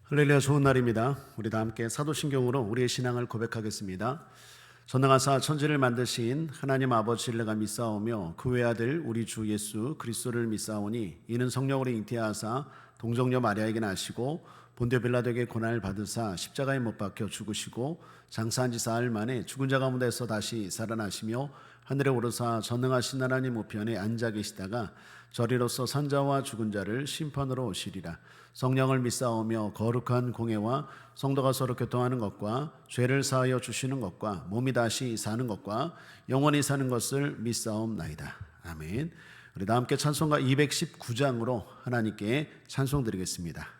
할렐루야, 좋은 날입니다. 우리 다 함께 사도신경으로 우리의 신앙을 고백하겠습니다. 전능하사 천지를 만드신 하나님 아버지를 내가 믿사오며 그 외아들 우리 주 예수 그리스도를 믿사오니 이는 성령으로 잉태하사 동정녀 마리아에게 나시고 본디오 빌라도에게 고난을 받으사 십자가에 못 박혀 죽으시고 장사한 지 사흘 만에 죽은 자 가운데서 다시 살아나시며 하늘에 오르사 전능하신 하나님 우편에 앉아 계시다가 저리로서 산자와 죽은 자를 심판으로 오시리라. 성령을 믿사오며 거룩한 공회와 성도가 서로 교통하는 것과 죄를 사하여 주시는 것과 몸이 다시 사는 것과 영원히 사는 것을 믿사옵나이다. 아멘. 우리 다 함께 찬송가 219장으로 하나님께 찬송 드리겠습니다.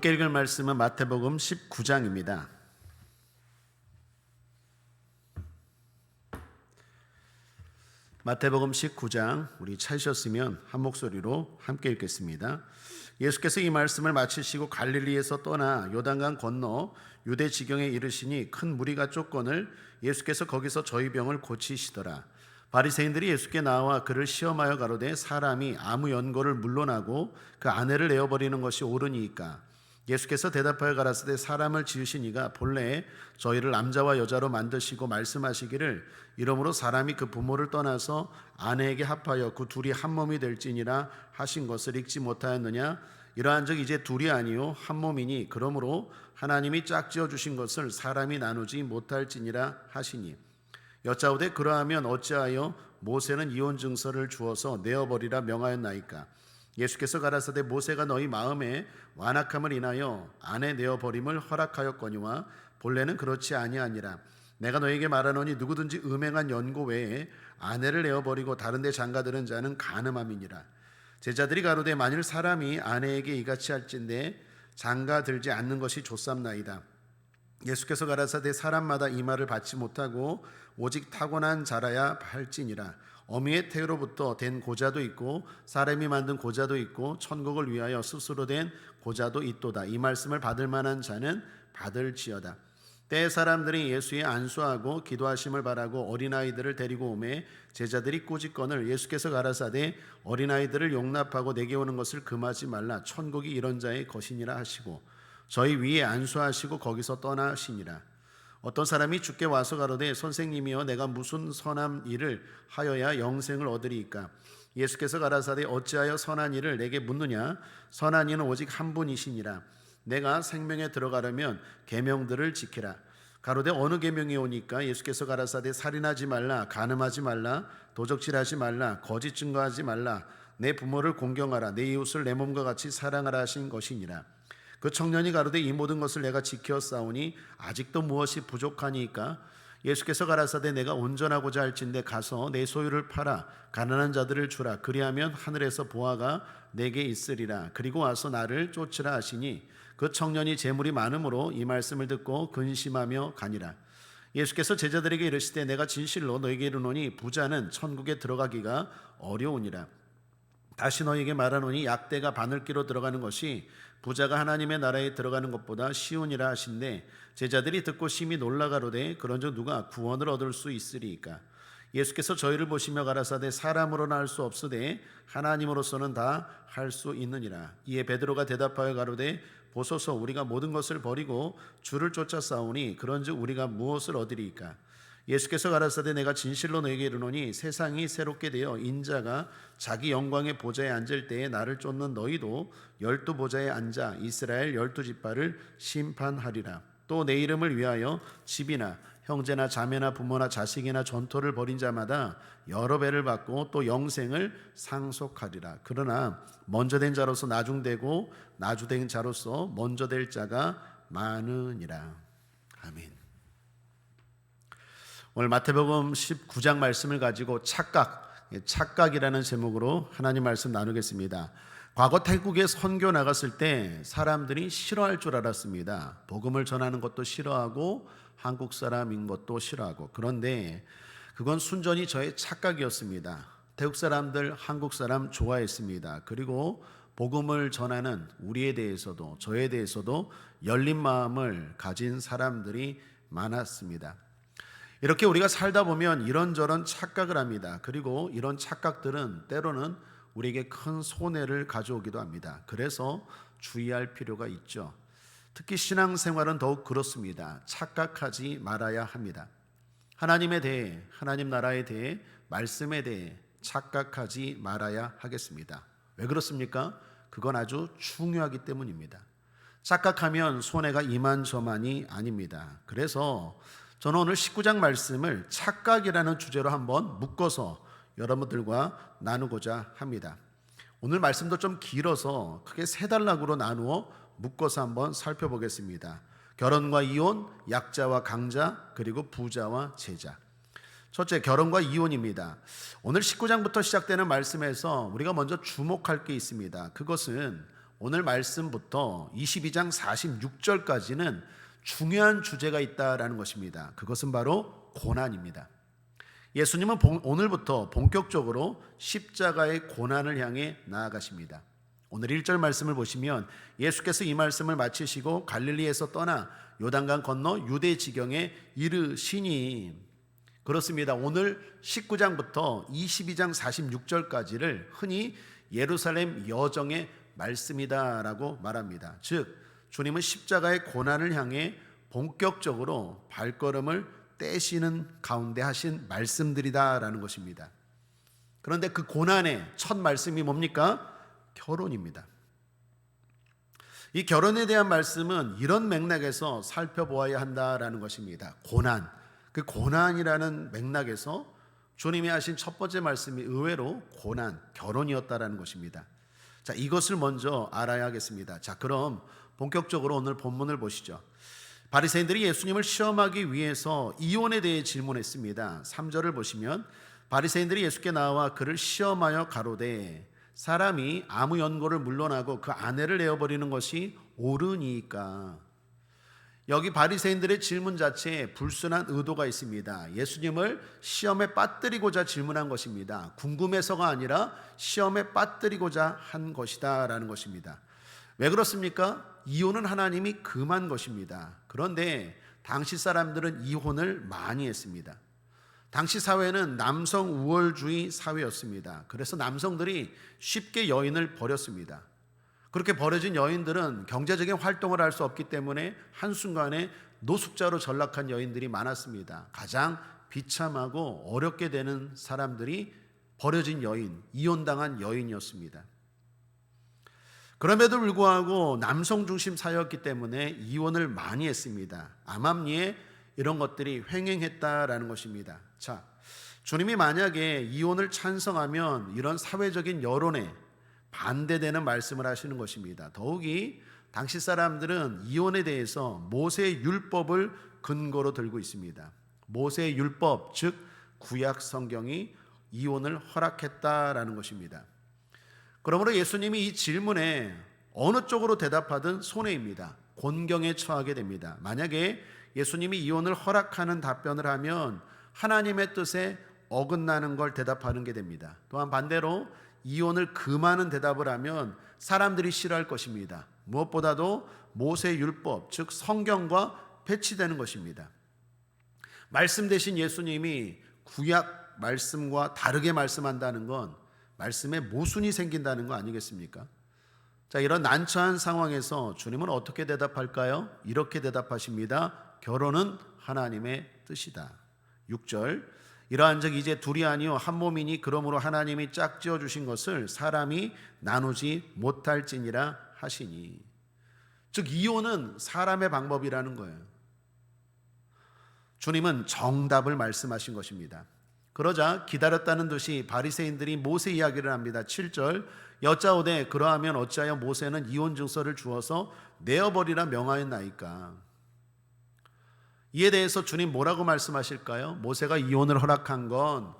함께 읽을 말씀은 마태복음 19장입니다. 마태복음 19장, 우리 찾으셨으면 한 목소리로 함께 읽겠습니다. 예수께서 이 말씀을 마치시고 갈릴리에서 떠나 요단강 건너 유대 지경에 이르시니 큰 무리가 쫓거늘 예수께서 거기서 저희 병을 고치시더라. 바리새인들이 예수께 나와 그를 시험하여 가로되 사람이 아무 연고를 물러나고 그 아내를 내어버리는 것이 옳으니이까? 예수께서 대답하여 가라사대 사람을 지으신 이가 본래 저희를 남자와 여자로 만드시고 말씀하시기를 이러므로 사람이 그 부모를 떠나서 아내에게 합하여 그 둘이 한 몸이 될지니라 하신 것을 읽지 못하였느냐? 이러한즉 이제 둘이 아니요 한 몸이니 그러므로 하나님이 짝지어 주신 것을 사람이 나누지 못할지니라 하시니 여짜오되 그러하면 어찌하여 모세는 이혼 증서를 주어서 내어버리라 명하였나이까? 예수께서 가라사대 모세가 너희 마음에 완악함을 인하여 아내 내어버림을 허락하였거니와 본래는 그렇지 아니하니라. 내가 너에게 말하노니 누구든지 음행한 연고 외에 아내를 내어버리고 다른 데 장가드는 자는 간음함이니라. 제자들이 가로되 만일 사람이 아내에게 이같이 할진대 장가들지 않는 것이 좋삼나이다. 예수께서 가라사대 사람마다 이 말을 받지 못하고 오직 타고난 자라야 할지니라. 어미의 태로부터 된 고자도 있고 사람이 만든 고자도 있고 천국을 위하여 스스로 된 고자도 있도다. 이 말씀을 받을 만한 자는 받을지어다. 때에 사람들이 예수의 안수하고 기도하심을 바라고 어린아이들을 데리고 오매 제자들이 꾸짖거늘 예수께서 가라사대 어린아이들을 용납하고 내게 오는 것을 금하지 말라. 천국이 이런 자의 것이니라 하시고 저희 위에 안수하시고 거기서 떠나시니라. 어떤 사람이 주께 와서 가로되 선생님이여 내가 무슨 선한 일을 하여야 영생을 얻으리이까. 예수께서 가라사대 어찌하여 선한 일을 내게 묻느냐. 선한 이는 오직 한 분이시니라. 내가 생명에 들어가려면 계명들을 지키라. 가로되 어느 계명이 오니까. 예수께서 가라사대 살인하지 말라, 간음하지 말라, 도적질하지 말라, 거짓 증거하지 말라, 내 부모를 공경하라, 내 이웃을 내 몸과 같이 사랑하라 하신 것이니라. 그 청년이 가로되 이 모든 것을 내가 지켰사오니 아직도 무엇이 부족하니까. 예수께서 가라사대 내가 온전하고자 할진대 가서 내 소유를 팔아 가난한 자들을 주라. 그리하면 하늘에서 보화가 내게 있으리라. 그리고 와서 나를 쫓으라 하시니 그 청년이 재물이 많음으로 이 말씀을 듣고 근심하며 가니라. 예수께서 제자들에게 이르시되 내가 진실로 너희에게 이르노니 부자는 천국에 들어가기가 어려우니라. 다시 너희에게 말하노니 약대가 바늘기로 들어가는 것이 부자가 하나님의 나라에 들어가는 것보다 쉬우니라 하신대 제자들이 듣고 심히 놀라가로되 그런즉 누가 구원을 얻을 수 있으리이까. 예수께서 저희를 보시며 가라사대 사람으로는 할 수 없으되 하나님으로서는 다 할 수 있느니라. 이에 베드로가 대답하여 가로되 보소서 우리가 모든 것을 버리고 주를 쫓아 싸우니 그런즉 우리가 무엇을 얻으리이까. 예수께서 가라사대 내가 진실로 너에게 이르노니 세상이 새롭게 되어 인자가 자기 영광의 보좌에 앉을 때에 나를 쫓는 너희도 12 보좌에 앉아 이스라엘 12지파를 심판하리라. 또 내 이름을 위하여 집이나 형제나 자매나 부모나 자식이나 전토를 벌인 자마다 여러 배를 받고 또 영생을 상속하리라. 그러나 먼저 된 자로서 나중되고 나중된 자로서 먼저 될 자가 많으니라. 아멘. 오늘 마태복음 19장 말씀을 가지고 착각이라는 제목으로 하나님 말씀 나누겠습니다. 과거 태국에 선교 나갔을 때 사람들이 싫어할 줄 알았습니다. 복음을 전하는 것도 싫어하고 한국 사람인 것도 싫어하고. 그런데 그건 순전히 저의 착각이었습니다. 태국 사람들, 한국 사람 좋아했습니다. 그리고 복음을 전하는 우리에 대해서도 저에 대해서도 열린 마음을 가진 사람들이 많았습니다. 이렇게 우리가 살다 보면 이런저런 착각을 합니다. 그리고 이런 착각들은 때로는 우리에게 큰 손해를 가져오기도 합니다. 그래서 주의할 필요가 있죠. 특히 신앙생활은 더욱 그렇습니다. 착각하지 말아야 합니다. 하나님에 대해, 하나님 나라에 대해, 말씀에 대해 착각하지 말아야 하겠습니다. 왜 그렇습니까? 그건 아주 중요하기 때문입니다. 착각하면 손해가 이만저만이 아닙니다. 그래서 저는 오늘 19장 말씀을 착각이라는 주제로 한번 묶어서 여러분들과 나누고자 합니다. 오늘 말씀도 좀 길어서 크게 세 단락으로 나누어 묶어서 한번 살펴보겠습니다. 결혼과 이혼, 약자와 강자, 그리고 부자와 제자. 첫째, 결혼과 이혼입니다. 오늘 19장부터 시작되는 말씀에서 우리가 먼저 주목할 게 있습니다. 그것은 오늘 말씀부터 22장 46절까지는 중요한 주제가 있다라는 것입니다. 그것은 바로 고난입니다. 예수님은 오늘부터 본격적으로 십자가의 고난을 향해 나아가십니다. 오늘 1절 말씀을 보시면 예수께서 이 말씀을 마치시고 갈릴리에서 떠나 요단강 건너 유대 지경에 이르시니. 그렇습니다. 오늘 19장부터 22장 46절까지를 흔히 예루살렘 여정의 말씀이다라고 말합니다. 즉 주님은 십자가의 고난을 향해 본격적으로 발걸음을 떼시는 가운데 하신 말씀들이다라는 것입니다. 그런데 그 고난의 첫 말씀이 뭡니까? 결혼입니다. 이 결혼에 대한 말씀은 이런 맥락에서 살펴보아야 한다라는 것입니다. 고난, 그 고난이라는 맥락에서 주님이 하신 첫 번째 말씀이 의외로 고난, 결혼이었다라는 것입니다. 자, 이것을 먼저 알아야 하겠습니다. 자, 그럼 본격적으로 오늘 본문을 보시죠. 바리새인들이 예수님을 시험하기 위해서 이혼에 대해 질문했습니다. 3절을 보시면 바리새인들이 예수께 나와 그를 시험하여 가로되 사람이 아무 연고를 물러나고 그 아내를 내어버리는 것이 옳으니까. 여기 바리새인들의 질문 자체에 불순한 의도가 있습니다. 예수님을 시험에 빠뜨리고자 질문한 것입니다. 궁금해서가 아니라 시험에 빠뜨리고자 한 것이다라는 것입니다. 왜 그렇습니까? 이혼은 하나님이 금한 것입니다. 그런데 당시 사람들은 이혼을 많이 했습니다. 당시 사회는 남성 우월주의 사회였습니다. 그래서 남성들이 쉽게 여인을 버렸습니다. 그렇게 버려진 여인들은 경제적인 활동을 할 수 없기 때문에 한순간에 노숙자로 전락한 여인들이 많았습니다. 가장 비참하고 어렵게 되는 사람들이 버려진 여인, 이혼당한 여인이었습니다. 그럼에도 불구하고 남성 중심 사회였기 때문에 이혼을 많이 했습니다. 암암리에 이런 것들이 횡행했다라는 것입니다. 자, 주님이 만약에 이혼을 찬성하면 이런 사회적인 여론에 반대되는 말씀을 하시는 것입니다. 더욱이 당시 사람들은 이혼에 대해서 모세의 율법을 근거로 들고 있습니다. 모세의 율법, 즉 구약 성경이 이혼을 허락했다라는 것입니다. 그러므로 예수님이 이 질문에 어느 쪽으로 대답하든 손해입니다. 곤경에 처하게 됩니다. 만약에 예수님이 이혼을 허락하는 답변을 하면 하나님의 뜻에 어긋나는 걸 대답하는 게 됩니다. 또한 반대로 이혼을 금하는 대답을 하면 사람들이 싫어할 것입니다. 무엇보다도 모세의 율법, 즉 성경과 배치되는 것입니다. 말씀 대신 예수님이 구약 말씀과 다르게 말씀한다는 건 말씀에 모순이 생긴다는 거 아니겠습니까? 자, 이런 난처한 상황에서 주님은 어떻게 대답할까요? 이렇게 대답하십니다. 결혼은 하나님의 뜻이다. 6절, 이러한즉 이제 둘이 아니요 한 몸이니 그러므로 하나님이 짝지어 주신 것을 사람이 나누지 못할지니라 하시니. 즉 이혼은 사람의 방법이라는 거예요. 주님은 정답을 말씀하신 것입니다. 그러자 기다렸다는 듯이 바리새인들이 모세 이야기를 합니다. 7절, 여짜오되 그러하면 어찌하여 모세는 이혼 증서를 주어서 내어버리라 명하였나이까. 이에 대해서 주님 뭐라고 말씀하실까요? 모세가 이혼을 허락한 건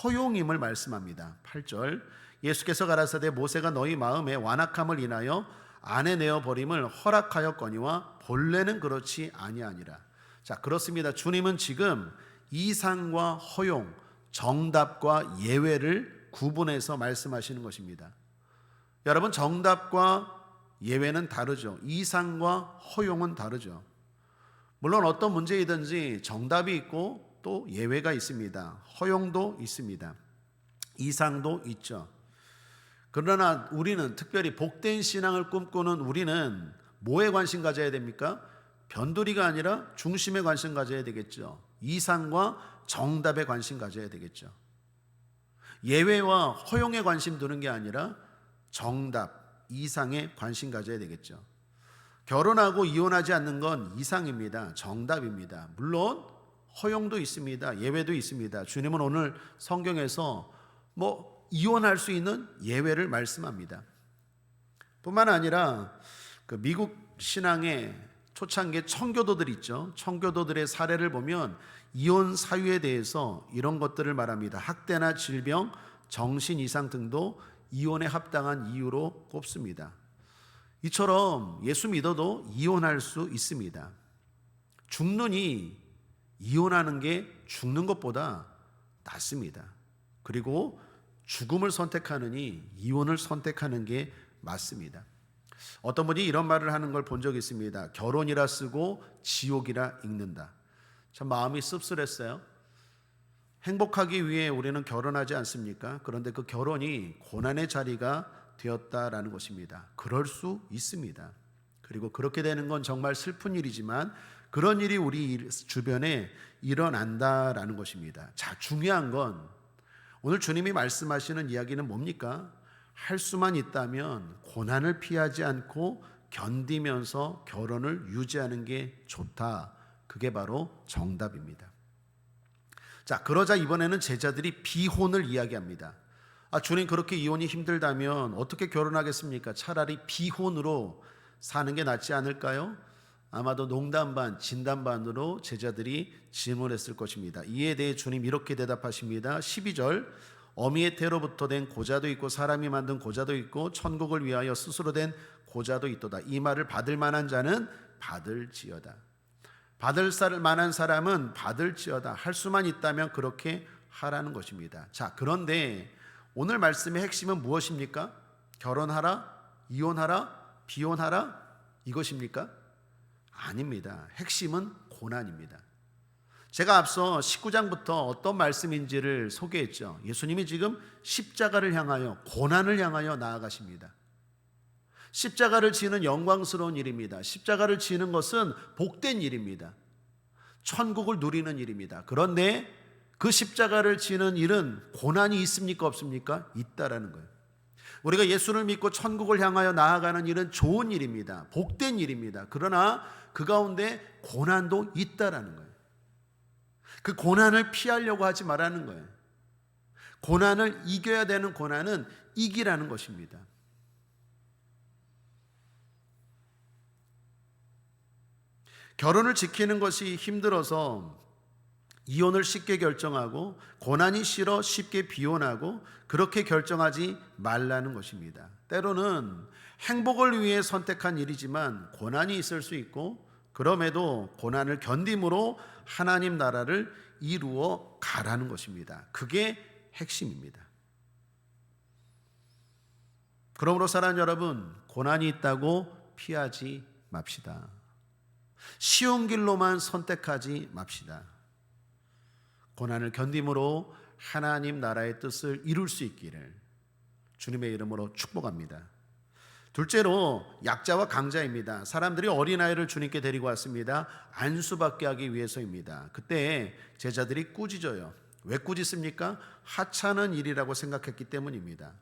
허용임을 말씀합니다. 8절, 예수께서 가라사대 모세가 너희 마음에 완악함을 인하여 아내 내어버림을 허락하였거니와 본래는 그렇지 아니하니라. 자, 그렇습니다. 주님은 지금 이상과 허용, 정답과 예외를 구분해서 말씀하시는 것입니다. 여러분, 정답과 예외는 다르죠. 이상과 허용은 다르죠. 물론 어떤 문제이든지 정답이 있고 또 예외가 있습니다. 허용도 있습니다. 이상도 있죠. 그러나 우리는 특별히 복된 신앙을 꿈꾸는 우리는 뭐에 관심 가져야 됩니까? 변두리가 아니라 중심에 관심 가져야 되겠죠. 이상과 정답에 관심 가져야 되겠죠. 예외와 허용에 관심 두는 게 아니라 정답, 이상에 관심 가져야 되겠죠. 결혼하고 이혼하지 않는 건 이상입니다. 정답입니다. 물론 허용도 있습니다. 예외도 있습니다. 주님은 오늘 성경에서 이혼할 수 있는 예외를 말씀합니다. 뿐만 아니라 그 미국 신앙의 초창기에 청교도들 있죠. 청교도들의 사례를 보면 이혼 사유에 대해서 이런 것들을 말합니다. 학대나 질병, 정신 이상 등도 이혼에 합당한 이유로 꼽습니다. 이처럼 예수 믿어도 이혼할 수 있습니다. 죽느니 이혼하는 게 죽는 것보다 낫습니다. 그리고 죽음을 선택하느니 이혼을 선택하는 게 맞습니다. 어떤 분이 이런 말을 하는 걸 본 적이 있습니다. 결혼이라 쓰고 지옥이라 읽는다. 참 마음이 씁쓸했어요. 행복하기 위해 우리는 결혼하지 않습니까? 그런데 그 결혼이 고난의 자리가 되었다라는 것입니다. 그럴 수 있습니다. 그리고 그렇게 되는 건 정말 슬픈 일이지만 그런 일이 우리 주변에 일어난다라는 것입니다. 자, 중요한 건 오늘 주님이 말씀하시는 이야기는 뭡니까? 할 수만 있다면 고난을 피하지 않고 견디면서 결혼을 유지하는 게 좋다. 그게 바로 정답입니다. 자, 그러자 이번에는 제자들이 비혼을 이야기합니다. 주님, 그렇게 이혼이 힘들다면 어떻게 결혼하겠습니까? 차라리 비혼으로 사는 게 낫지 않을까요? 아마도 농담 반 진담 반으로 제자들이 질문했을 것입니다. 이에 대해 주님 이렇게 대답하십니다. 12절, 어미의 태로부터 된 고자도 있고 사람이 만든 고자도 있고 천국을 위하여 스스로 된 고자도 있도다. 이 말을 받을 만한 자는 받을지어다. 받을 만한 사람은 받을지어다. 할 수만 있다면 그렇게 하라는 것입니다. 자, 그런데 오늘 말씀의 핵심은 무엇입니까? 결혼하라, 이혼하라, 비혼하라, 이것입니까? 아닙니다. 핵심은 고난입니다. 제가 앞서 19장부터 어떤 말씀인지를 소개했죠. 예수님이 지금 십자가를 향하여, 고난을 향하여 나아가십니다. 십자가를 지는 영광스러운 일입니다. 십자가를 지는 것은 복된 일입니다. 천국을 누리는 일입니다. 그런데 그 십자가를 지는 일은 고난이 있습니까? 없습니까? 있다라는 거예요. 우리가 예수를 믿고 천국을 향하여 나아가는 일은 좋은 일입니다. 복된 일입니다. 그러나 그 가운데 고난도 있다라는 거예요. 그 고난을 피하려고 하지 말라는 거예요. 고난을 이겨야 되는 고난은 이기라는 것입니다. 결혼을 지키는 것이 힘들어서 이혼을 쉽게 결정하고 고난이 싫어 쉽게 비혼하고 그렇게 결정하지 말라는 것입니다. 때로는 행복을 위해 선택한 일이지만 고난이 있을 수 있고 그럼에도 고난을 견딤으로 하나님 나라를 이루어 가라는 것입니다. 그게 핵심입니다. 그러므로 사랑하는 여러분, 고난이 있다고 피하지 맙시다. 쉬운 길로만 선택하지 맙시다. 고난을 견딤으로 하나님 나라의 뜻을 이룰 수 있기를 주님의 이름으로 축복합니다. 둘째로 약자와 강자입니다. 사람들이 어린아이를 주님께 데리고 왔습니다. 안수받게 하기 위해서입니다. 그때 제자들이 꾸짖어요. 왜 꾸짖습니까? 하찮은 일이라고 생각했기 때문입니다.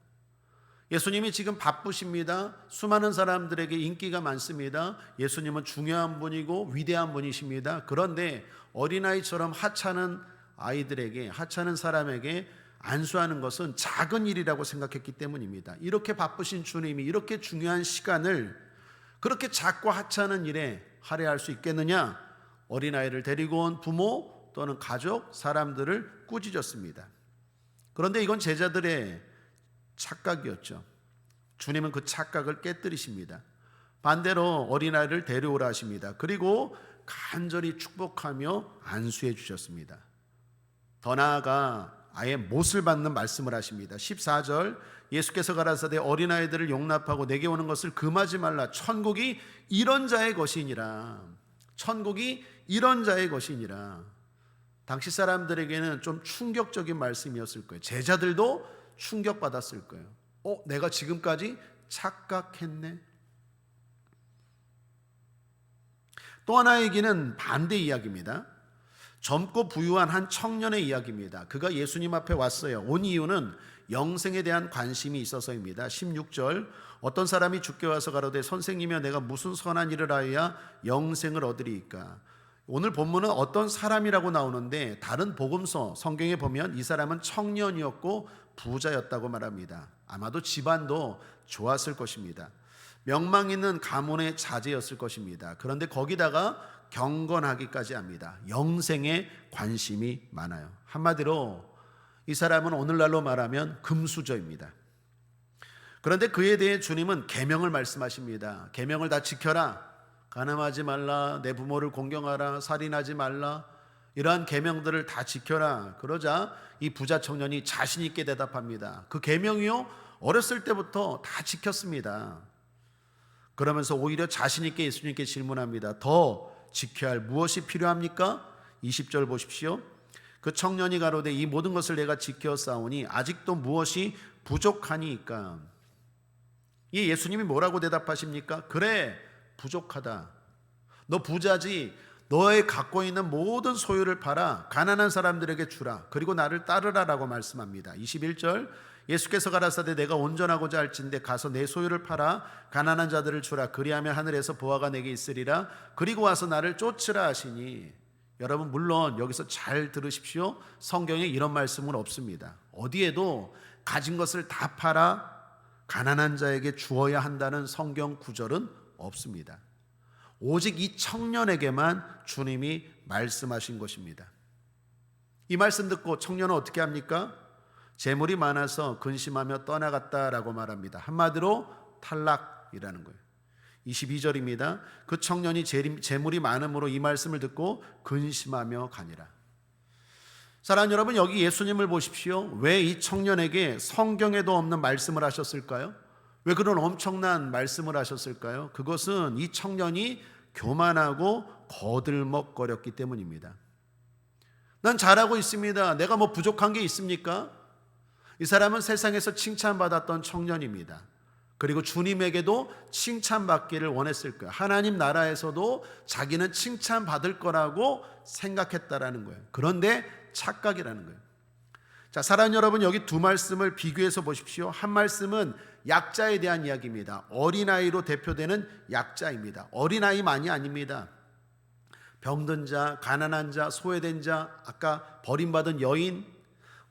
예수님이 지금 바쁘십니다. 수많은 사람들에게 인기가 많습니다. 예수님은 중요한 분이고 위대한 분이십니다. 그런데 어린아이처럼 하찮은 아이들에게, 하찮은 사람에게 안수하는 것은 작은 일이라고 생각했기 때문입니다. 이렇게 바쁘신 주님이 이렇게 중요한 시간을 그렇게 작고 하찮은 일에 할애할 수 있겠느냐? 어린아이를 데리고 온 부모 또는 가족, 사람들을 꾸짖었습니다. 그런데 이건 제자들의 착각이었죠. 주님은 그 착각을 깨뜨리십니다. 반대로 어린아이를 데려오라 하십니다. 그리고 간절히 축복하며 안수해 주셨습니다. 더 나아가 아예 못을 받는 말씀을 하십니다. 14절 예수께서 가라사대 어린아이들을 용납하고 내게 오는 것을 금하지 말라. 천국이 이런 자의 것이니라. 천국이 이런 자의 것이니라. 당시 사람들에게는 좀 충격적인 말씀이었을 거예요. 제자들도 충격받았을 거예요. 내가 지금까지 착각했네. 또 하나의 얘기는 반대 이야기입니다. 젊고 부유한 한 청년의 이야기입니다. 그가 예수님 앞에 왔어요. 온 이유는 영생에 대한 관심이 있어서입니다. 16절 어떤 사람이 주께 와서 가로되 선생님이여 내가 무슨 선한 일을 하여야 영생을 얻으리이까. 오늘 본문은 어떤 사람이라고 나오는데 다른 복음서 성경에 보면 이 사람은 청년이었고 부자였다고 말합니다. 아마도 집안도 좋았을 것입니다. 명망 있는 가문의 자제였을 것입니다. 그런데 거기다가 경건하기까지 합니다. 영생에 관심이 많아요. 한마디로 이 사람은 오늘날로 말하면 금수저입니다. 그런데 그에 대해 주님은 계명을 말씀하십니다. 계명을 다 지켜라. 간음하지 말라, 내 부모를 공경하라, 살인하지 말라, 이러한 계명들을 다 지켜라. 그러자 이 부자 청년이 자신 있게 대답합니다. 그 계명이요? 어렸을 때부터 다 지켰습니다. 그러면서 오히려 자신 있게 예수님께 질문합니다. 더 지켜야 할 무엇이 필요합니까? 20절 보십시오. 그 청년이 가로되 이 모든 것을 내가 지켜싸우니 아직도 무엇이 부족하니까. 이 예수님이 뭐라고 대답하십니까? 그래, 부족하다. 너 부자지. 너의 갖고 있는 모든 소유를 팔아 가난한 사람들에게 주라. 그리고 나를 따르라라고 말씀합니다. 21절 예수께서 가라사대 내가 온전하고자 할진대 가서 내 소유를 팔아 가난한 자들을 주라. 그리하면 하늘에서 보화가 내게 있으리라. 그리고 와서 나를 쫓으라 하시니. 여러분 물론 여기서 잘 들으십시오. 성경에 이런 말씀은 없습니다. 어디에도 가진 것을 다 팔아 가난한 자에게 주어야 한다는 성경 구절은 없습니다. 오직 이 청년에게만 주님이 말씀하신 것입니다. 이 말씀 듣고 청년은 어떻게 합니까? 재물이 많아서 근심하며 떠나갔다라고 말합니다. 한마디로 탈락이라는 거예요. 22절입니다. 그 청년이 재물이 많음으로 이 말씀을 듣고 근심하며 가니라. 사랑하는 여러분, 여기 예수님을 보십시오. 왜 이 청년에게 성경에도 없는 말씀을 하셨을까요? 왜 그런 엄청난 말씀을 하셨을까요? 그것은 이 청년이 교만하고 거들먹거렸기 때문입니다. 난 잘하고 있습니다. 내가 뭐 부족한 게 있습니까? 이 사람은 세상에서 칭찬받았던 청년입니다. 그리고 주님에게도 칭찬받기를 원했을 거예요. 하나님 나라에서도 자기는 칭찬받을 거라고 생각했다라는 거예요. 그런데 착각이라는 거예요. 자, 사랑하는 여러분, 여기 두 말씀을 비교해서 보십시오. 한 말씀은 약자에 대한 이야기입니다. 어린아이로 대표되는 약자입니다. 어린아이만이 아닙니다. 병든 자, 가난한 자, 소외된 자, 아까 버림받은 여인,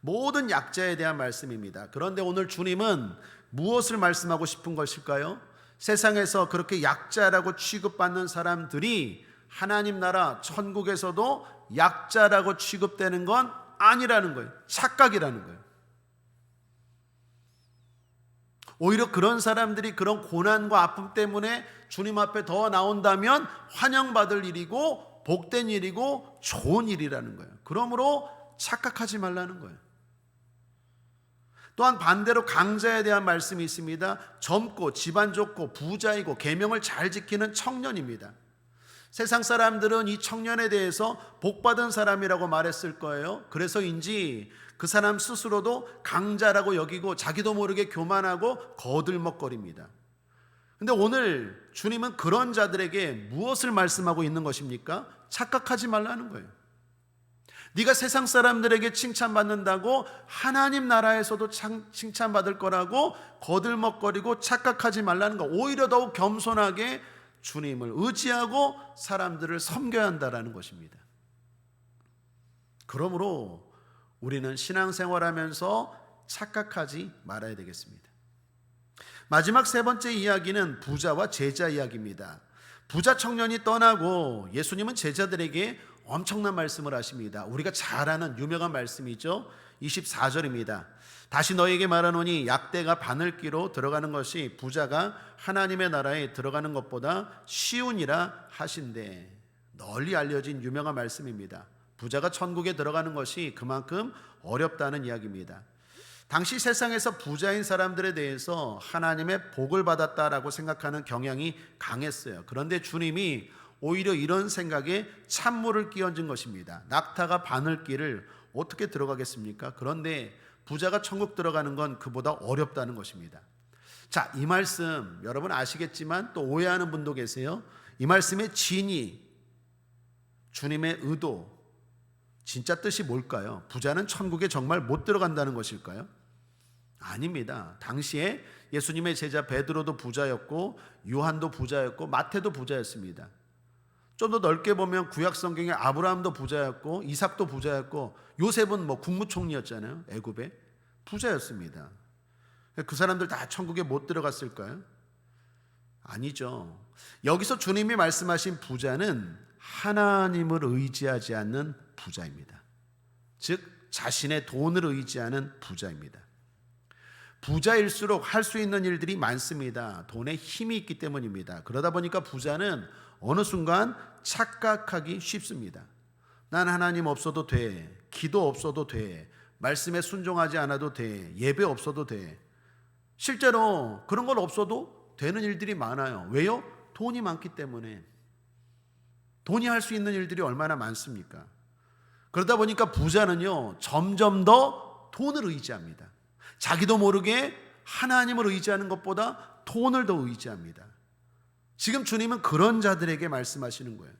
모든 약자에 대한 말씀입니다. 그런데 오늘 주님은 무엇을 말씀하고 싶은 것일까요? 세상에서 그렇게 약자라고 취급받는 사람들이 하나님 나라 천국에서도 약자라고 취급되는 건 아니라는 거예요. 착각이라는 거예요. 오히려 그런 사람들이 그런 고난과 아픔 때문에 주님 앞에 더 나온다면 환영받을 일이고 복된 일이고 좋은 일이라는 거예요. 그러므로 착각하지 말라는 거예요. 또한 반대로 강자에 대한 말씀이 있습니다. 젊고 집안 좋고 부자이고 계명을 잘 지키는 청년입니다. 세상 사람들은 이 청년에 대해서 복받은 사람이라고 말했을 거예요. 그래서인지 그 사람 스스로도 강자라고 여기고 자기도 모르게 교만하고 거들먹거립니다. 근데 오늘 주님은 그런 자들에게 무엇을 말씀하고 있는 것입니까? 착각하지 말라는 거예요. 네가 세상 사람들에게 칭찬받는다고 하나님 나라에서도 칭찬받을 거라고 거들먹거리고 착각하지 말라는 거. 오히려 더욱 겸손하게 주님을 의지하고 사람들을 섬겨야 한다는 것입니다. 그러므로 우리는 신앙생활하면서 착각하지 말아야 되겠습니다. 마지막 세 번째 이야기는 부자와 제자 이야기입니다. 부자 청년이 떠나고 예수님은 제자들에게 엄청난 말씀을 하십니다. 우리가 잘 아는 유명한 말씀이죠. 24절입니다. 다시 너에게 말하노니 약대가 바늘기로 들어가는 것이 부자가 하나님의 나라에 들어가는 것보다 쉬우니라 하신대. 널리 알려진 유명한 말씀입니다. 부자가 천국에 들어가는 것이 그만큼 어렵다는 이야기입니다. 당시 세상에서 부자인 사람들에 대해서 하나님의 복을 받았다라고 생각하는 경향이 강했어요. 그런데 주님이 오히려 이런 생각에 찬물을 끼얹은 것입니다. 낙타가 바늘길을 어떻게 들어가겠습니까? 그런데 부자가 천국 들어가는 건 그보다 어렵다는 것입니다. 자, 이 말씀 여러분 아시겠지만 또 오해하는 분도 계세요. 이 말씀의 진위, 주님의 의도, 진짜 뜻이 뭘까요? 부자는 천국에 정말 못 들어간다는 것일까요? 아닙니다. 당시에 예수님의 제자 베드로도 부자였고 요한도 부자였고 마태도 부자였습니다. 좀 더 넓게 보면 구약 성경에 아브라함도 부자였고 이삭도 부자였고 요셉은 뭐 국무총리였잖아요. 애굽에 부자였습니다. 그 사람들 다 천국에 못 들어갔을까요? 아니죠. 여기서 주님이 말씀하신 부자는 하나님을 의지하지 않는 부자입니다. 즉 자신의 돈을 의지하는 부자입니다. 부자일수록 할 수 있는 일들이 많습니다. 돈에 힘이 있기 때문입니다. 그러다 보니까 부자는 어느 순간 착각하기 쉽습니다. 난 하나님 없어도 돼. 기도 없어도 돼. 말씀에 순종하지 않아도 돼. 예배 없어도 돼. 실제로 그런 건 없어도 되는 일들이 많아요. 왜요? 돈이 많기 때문에. 돈이 할 수 있는 일들이 얼마나 많습니까? 그러다 보니까 부자는요, 점점 더 돈을 의지합니다. 자기도 모르게 하나님을 의지하는 것보다 돈을 더 의지합니다. 지금 주님은 그런 자들에게 말씀하시는 거예요.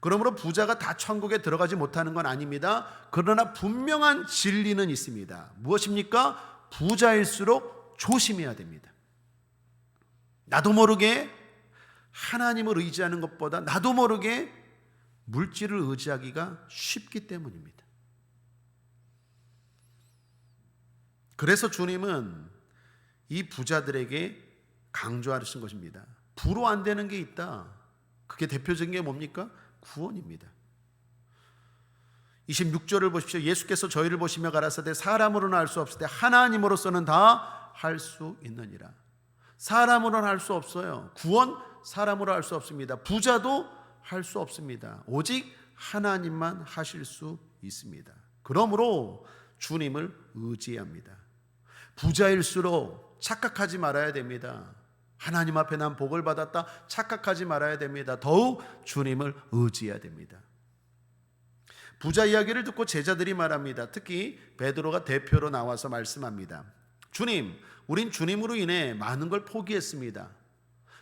그러므로 부자가 다 천국에 들어가지 못하는 건 아닙니다. 그러나 분명한 진리는 있습니다. 무엇입니까? 부자일수록 조심해야 됩니다. 나도 모르게 하나님을 의지하는 것보다 나도 모르게 물질을 의지하기가 쉽기 때문입니다. 그래서 주님은 이 부자들에게 강조하신 것입니다. 부로 안 되는 게 있다. 그게 대표적인 게 뭡니까? 구원입니다. 26절을 보십시오. 예수께서 저희를 보시며 가라사대 사람으로는 할 수 없을 때 하나님으로서는 다 할 수 있느니라. 사람으로는 할 수 없어요. 구원 사람으로 할 수 없습니다. 부자도 할 수 없습니다. 오직 하나님만 하실 수 있습니다. 그러므로 주님을 의지해야 합니다. 부자일수록 착각하지 말아야 됩니다. 하나님 앞에 난 복을 받았다 착각하지 말아야 됩니다. 더욱 주님을 의지해야 됩니다. 부자 이야기를 듣고 제자들이 말합니다. 특히 베드로가 대표로 나와서 말씀합니다. 주님, 우린 주님으로 인해 많은 걸 포기했습니다.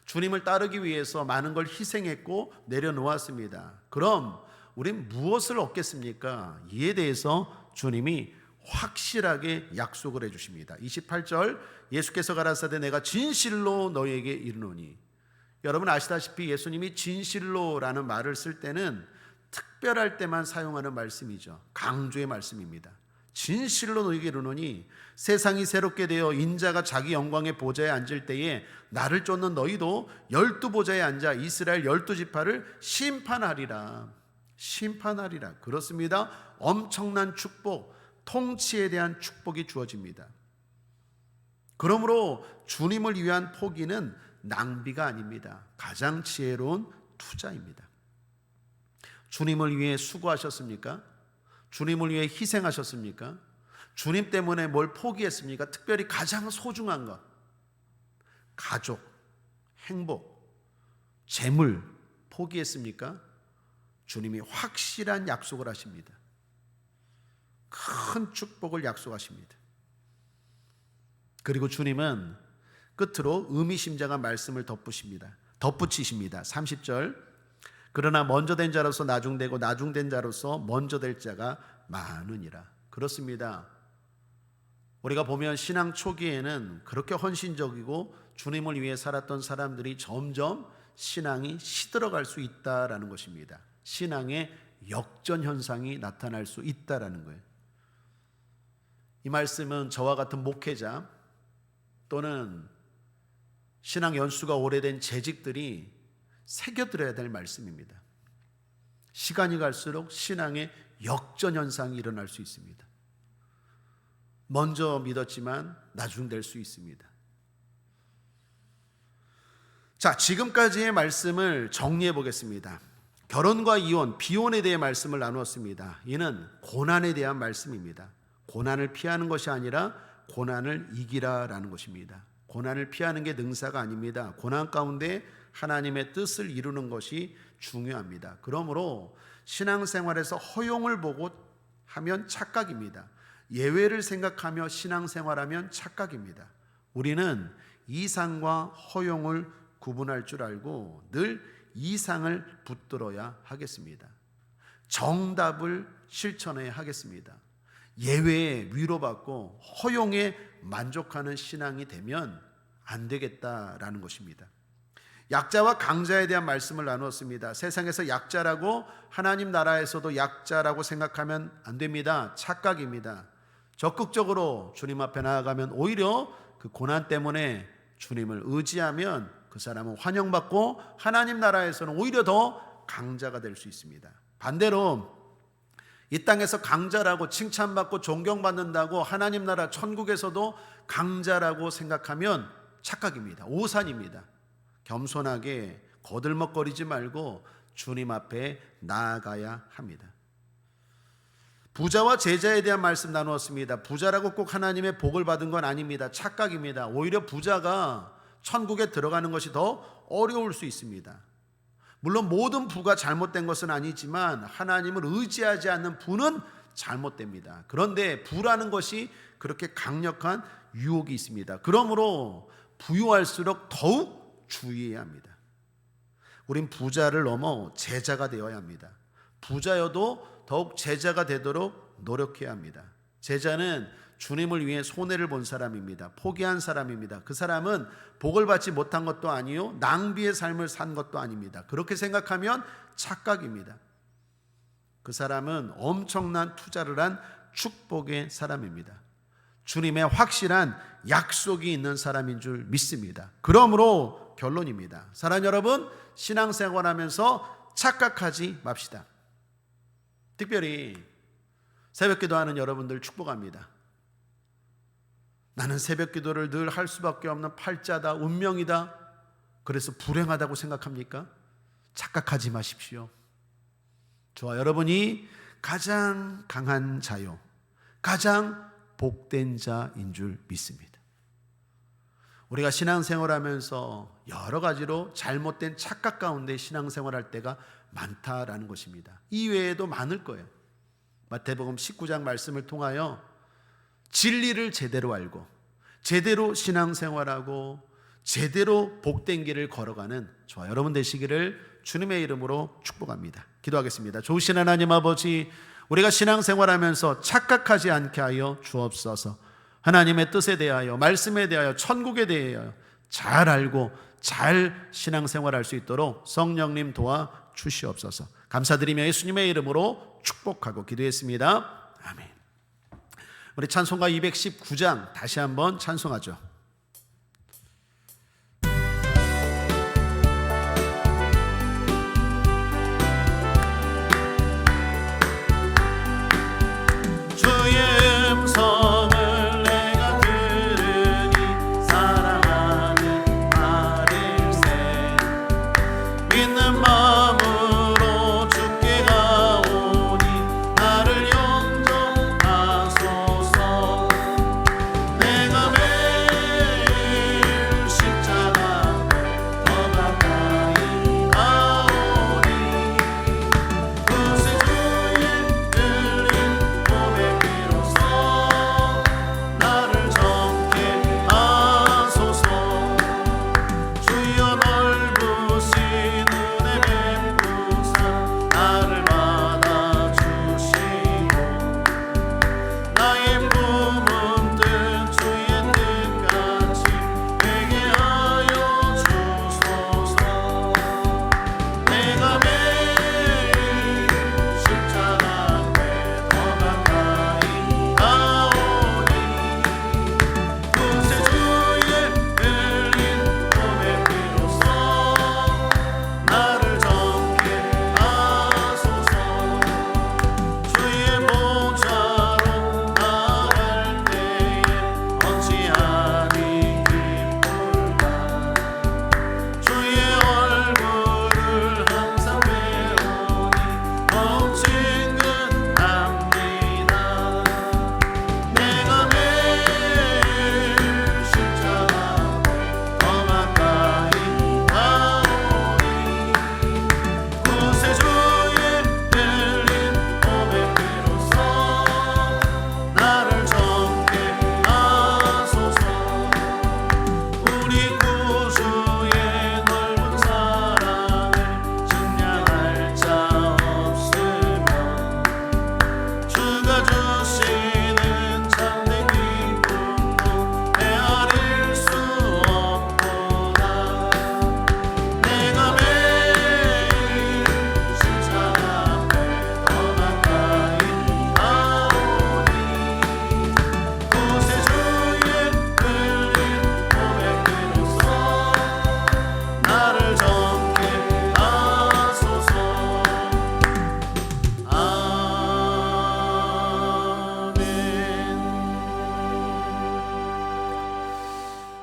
주님을 따르기 위해서 많은 걸 희생했고 내려놓았습니다. 그럼 우린 무엇을 얻겠습니까? 이에 대해서 주님이 확실하게 약속을 해주십니다. 28절, 예수께서 가라사대 내가 진실로 너희에게 이르노니. 여러분 아시다시피 예수님이 진실로라는 말을 쓸 때는 특별할 때만 사용하는 말씀이죠. 강조의 말씀입니다. 진실로 너희에게 이르노니 세상이 새롭게 되어 인자가 자기 영광의 보좌에 앉을 때에 나를 쫓는 너희도 12보좌에 앉아 이스라엘 12지파를 심판하리라. 심판하리라. 그렇습니다. 엄청난 축복, 통치에 대한 축복이 주어집니다. 그러므로 주님을 위한 포기는 낭비가 아닙니다. 가장 지혜로운 투자입니다. 주님을 위해 수고하셨습니까? 주님을 위해 희생하셨습니까? 주님 때문에 뭘 포기했습니까? 특별히 가장 소중한 것, 가족, 행복, 재물 포기했습니까? 주님이 확실한 약속을 하십니다. 큰 축복을 약속하십니다. 그리고 주님은 끝으로 의미심장한 말씀을 덧붙이십니다. 30절, 그러나 먼저 된 자로서 나중되고 나중된 자로서 먼저 될 자가 많으니라. 그렇습니다. 우리가 보면 신앙 초기에는 그렇게 헌신적이고 주님을 위해 살았던 사람들이 점점 신앙이 시들어갈 수 있다라는 것입니다. 신앙의 역전 현상이 나타날 수 있다라는 거예요. 이 말씀은 저와 같은 목회자 또는 신앙 연수가 오래된 재직들이 새겨들어야 될 말씀입니다. 시간이 갈수록 신앙의 역전 현상이 일어날 수 있습니다. 먼저 믿었지만 나중 될 수 있습니다. 자, 지금까지의 말씀을 정리해 보겠습니다. 결혼과 이혼, 비혼에 대해 말씀을 나누었습니다. 이는 고난에 대한 말씀입니다. 고난을 피하는 것이 아니라 고난을 이기라라는 것입니다. 고난을 피하는 게 능사가 아닙니다. 고난 가운데 하나님의 뜻을 이루는 것이 중요합니다. 그러므로 신앙생활에서 허용을 보고 하면 착각입니다. 예외를 생각하며 신앙생활하면 착각입니다. 우리는 이상과 허용을 구분할 줄 알고 늘 이상을 붙들어야 하겠습니다. 정답을 실천해야 하겠습니다. 예외에 위로받고 허용에 만족하는 신앙이 되면 안 되겠다라는 것입니다. 약자와 강자에 대한 말씀을 나누었습니다. 세상에서 약자라고 하나님 나라에서도 약자라고 생각하면 안 됩니다. 착각입니다. 적극적으로 주님 앞에 나아가면 오히려 그 고난 때문에 주님을 의지하면 그 사람은 환영받고 하나님 나라에서는 오히려 더 강자가 될 수 있습니다. 반대로 이 땅에서 강자라고 칭찬받고 존경받는다고 하나님 나라 천국에서도 강자라고 생각하면 착각입니다. 오산입니다. 겸손하게 거들먹거리지 말고 주님 앞에 나아가야 합니다. 부자와 제자에 대한 말씀 나누었습니다. 부자라고 꼭 하나님의 복을 받은 건 아닙니다. 착각입니다. 오히려 부자가 천국에 들어가는 것이 더 어려울 수 있습니다. 물론 모든 부가 잘못된 것은 아니지만 하나님을 의지하지 않는 부는 잘못됩니다. 그런데 부라는 것이 그렇게 강력한 유혹이 있습니다. 그러므로 부유할수록 더욱 주의해야 합니다. 우린 부자를 넘어 제자가 되어야 합니다. 부자여도 더욱 제자가 되도록 노력해야 합니다. 제자는 주님을 위해 손해를 본 사람입니다. 포기한 사람입니다. 그 사람은 복을 받지 못한 것도 아니요 낭비의 삶을 산 것도 아닙니다. 그렇게 생각하면 착각입니다. 그 사람은 엄청난 투자를 한 축복의 사람입니다. 주님의 확실한 약속이 있는 사람인 줄 믿습니다. 그러므로 결론입니다. 사랑하는 여러분, 신앙생활하면서 착각하지 맙시다. 특별히 새벽기도하는 여러분들 축복합니다. 나는 새벽기도를 늘 할 수밖에 없는 팔자다, 운명이다. 그래서 불행하다고 생각합니까? 착각하지 마십시오. 저와 여러분이 가장 강한 자요, 가장 복된 자인 줄 믿습니다. 우리가 신앙생활하면서 여러 가지로 잘못된 착각 가운데 신앙생활할 때가 많다라는 것입니다. 이외에도 많을 거예요. 마태복음 19장 말씀을 통하여 진리를 제대로 알고 제대로 신앙생활하고 제대로 복된 길을 걸어가는 저와 여러분 되시기를 주님의 이름으로 축복합니다. 기도하겠습니다. 좋으신 하나님 아버지, 우리가 신앙생활하면서 착각하지 않게 하여 주옵소서. 하나님의 뜻에 대하여, 말씀에 대하여, 천국에 대하여 잘 알고 잘 신앙생활할 수 있도록 성령님 도와 주시옵소서. 감사드리며 예수님의 이름으로 축복하고 기도했습니다. 아멘. 우리 찬송가 219장 다시 한번 찬송하죠.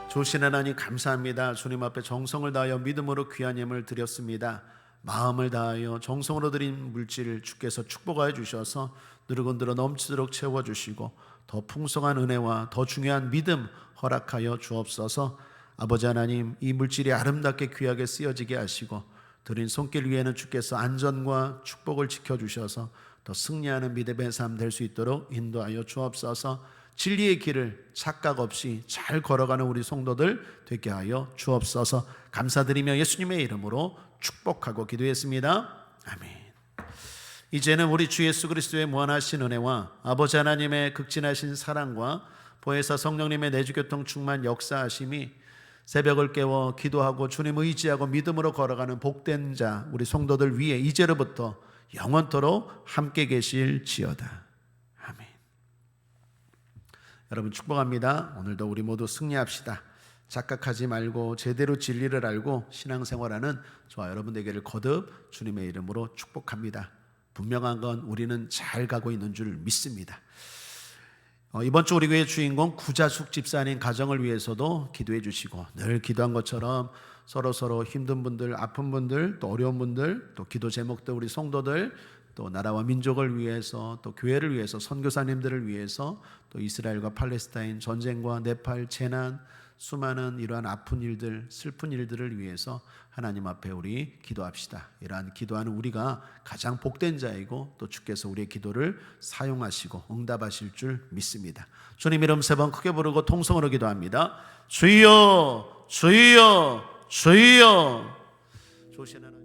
좋으신 하나님 감사합니다. 주님 앞에 정성을 다하여 믿음으로 귀한 예물을 드렸습니다. 마음을 다하여 정성으로 드린 물질을 주께서 축복하여 주셔서 누르건들어 넘치도록 채워주시고 더 풍성한 은혜와 더 중요한 믿음 허락하여 주옵소서. 아버지 하나님, 이 물질이 아름답게 귀하게 쓰여지게 하시고 드린 손길 위에는 주께서 안전과 축복을 지켜주셔서 더 승리하는 믿음의 삶 될 수 있도록 인도하여 주옵소서. 진리의 길을 착각 없이 잘 걸어가는 우리 성도들 되게 하여 주옵소서. 감사드리며 예수님의 이름으로 축복하고 기도했습니다. 아멘. 이제는 우리 주 예수 그리스도의 무한하신 은혜와 아버지 하나님의 극진하신 사랑과 보혜사 성령님의 내주교통 충만 역사하심이 새벽을 깨워 기도하고 주님 의지하고 믿음으로 걸어가는 복된 자 우리 성도들 위에 이제로부터 영원토록 함께 계실지어다. 아멘. 여러분 축복합니다. 오늘도 우리 모두 승리합시다. 착각하지 말고 제대로 진리를 알고 신앙생활하는 저와 여러분 되기를 거듭 주님의 이름으로 축복합니다. 분명한 건 우리는 잘 가고 있는 줄 믿습니다. 이번 주 우리 교회 주인공 구자숙 집사님 가정을 위해서도 기도해 주시고 늘 기도한 것처럼 서로 힘든 분들, 아픈 분들, 또 어려운 분들, 또 기도 제목들 우리 성도들, 또 나라와 민족을 위해서, 또 교회를 위해서, 선교사님들을 위해서, 또 이스라엘과 팔레스타인 전쟁과 네팔 재난, 수많은 이러한 아픈 일들, 슬픈 일들을 위해서 하나님 앞에 우리 기도합시다. 이러한 기도하는 우리가 가장 복된 자이고, 또 주께서 우리의 기도를 사용하시고 응답하실 줄 믿습니다. 주님 이름 3번 크게 부르고 통성으로 기도합니다. 주여, 주여, 주여. 좋으신 하나님,